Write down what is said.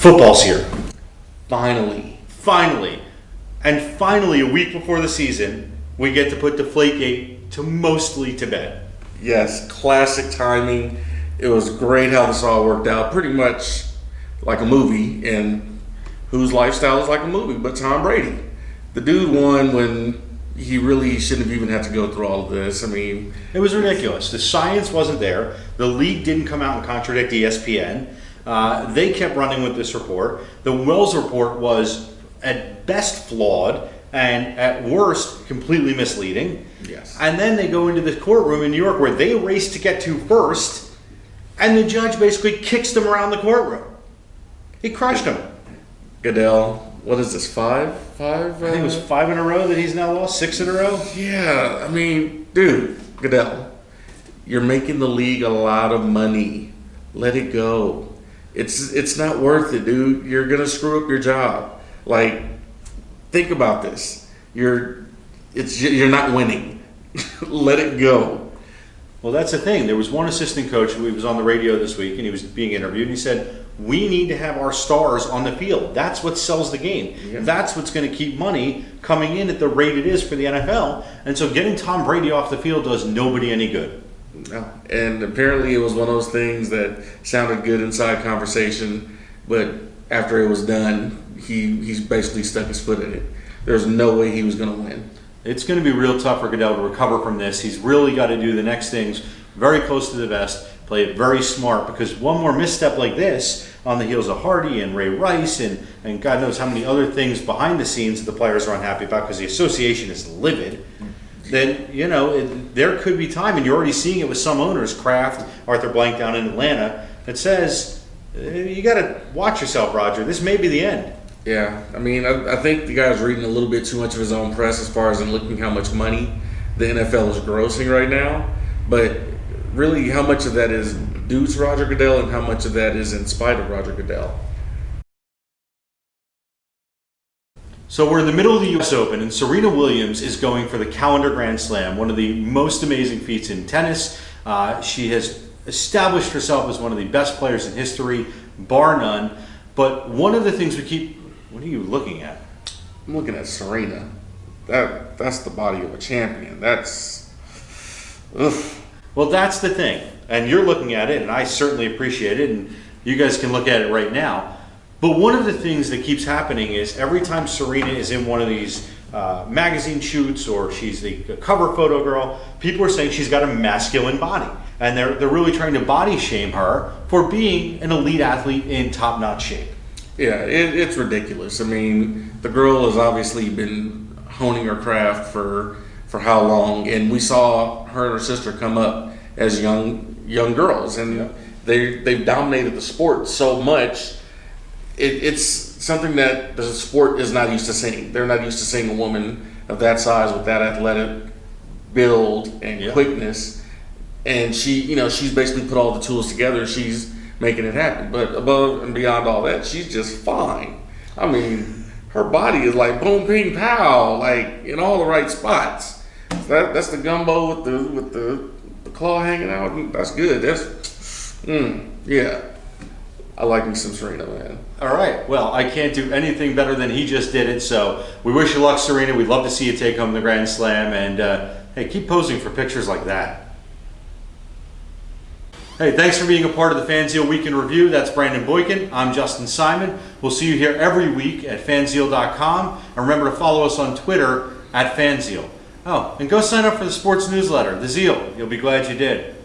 Football's here. Finally. And finally, a week before the season, we get to put Deflategate mostly to bed. Yes, classic timing. It was great how this all worked out. Pretty much like a movie, and whose lifestyle is like a movie, but Tom Brady. The dude won when he really shouldn't have even had to go through all of this. I mean, it was ridiculous. The science wasn't there. The league didn't come out and contradict ESPN. They kept running with this report. The Wells report was at best flawed and at worst completely misleading. Yes. And then they go into the courtroom in New York where they race to get to first, and the judge basically kicks them around the courtroom. He crushed them. Goodell, what is this, five? I think it was 5 in a row that he's now lost, 6 in a row. Yeah, I mean, dude, Goodell, you're making the league a lot of money. Let it go. It's not worth it, dude. You're gonna screw up your job. Like, think about this. You're not winning. Let it go. Well, that's the thing. There was one assistant coach who was on the radio this week, and he was being interviewed, and he said, we need to have our stars on the field. That's what sells the game. Yeah. That's what's going to keep money coming in at the rate it is for the NFL. And so getting Tom Brady off the field does nobody any good. No. And apparently it was one of those things that sounded good inside conversation, but after it was done, he's basically stuck his foot in it. There's no way he was going to win. It's going to be real tough for Goodell to recover from this. He's really got to do the next things very close to the vest, play it very smart, because one more misstep like this on the heels of Hardy and Ray Rice and God knows how many other things behind the scenes that the players are unhappy about because the association is livid, then, you know, there could be time, and you're already seeing it with some owners, Kraft, Arthur Blank down in Atlanta, that says, you got to watch yourself, Roger. This may be the end. Yeah, I mean, I think the guy's reading a little bit too much of his own press as far as in looking how much money the NFL is grossing right now. But really, how much of that is due to Roger Goodell and how much of that is in spite of Roger Goodell? So we're in the middle of the U.S. Open, and Serena Williams is going for the calendar Grand Slam, one of the most amazing feats in tennis. She has established herself as one of the best players in history, bar none. But one of the things we keep... What are you looking at? I'm looking at Serena. That's the body of a champion. That's... Ugh. Well, that's the thing. And you're looking at it, and I certainly appreciate it, and you guys can look at it right now. But one of the things that keeps happening is every time Serena is in one of these magazine shoots or she's the cover photo girl, people are saying she's got a masculine body. And they're really trying to body shame her for being an elite athlete in top-notch shape. Yeah, it's ridiculous. I mean, the girl has obviously been honing her craft for how long, and we saw her and her sister come up as young girls, and yeah, they've dominated the sport so much. It's something that the sport is not used to seeing. They're not used to seeing a woman of that size with that athletic build and yeah, quickness. And she's basically put all the tools together. She's making it happen. But above and beyond all that, she's just fine. I mean, her body is like boom, ping, pow, like in all the right spots. That's the gumbo with the claw hanging out. That's good. Yeah. I like me some Serena, man. All right. Well, I can't do anything better than he just did it. So we wish you luck, Serena. We'd love to see you take home the Grand Slam. And hey, keep posing for pictures like that. Hey, thanks for being a part of the Fanzeal Week in Review. That's Brandon Boykin. I'm Justin Simon. We'll see you here every week at fanzeal.com. And remember to follow us on Twitter at Fanzeal. Oh, and go sign up for the sports newsletter, The Zeal. You'll be glad you did.